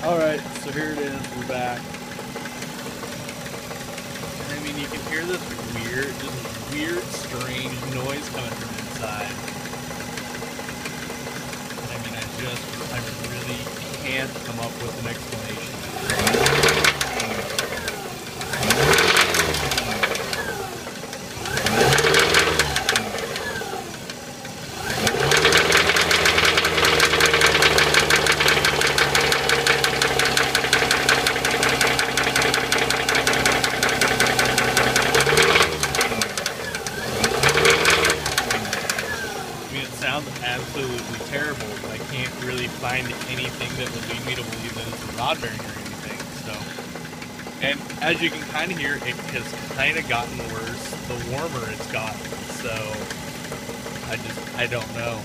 Alright, so here it is, we're back. And I mean, you can hear this weird, strange noise coming from inside. And I mean, I really can't come up with an explanation. Sounds absolutely terrible, but I can't really find anything that would lead me to believe that it's a rod bearing or anything. So, and as you can kind of hear, it has kind of gotten worse the warmer it's gotten. So, I don't know.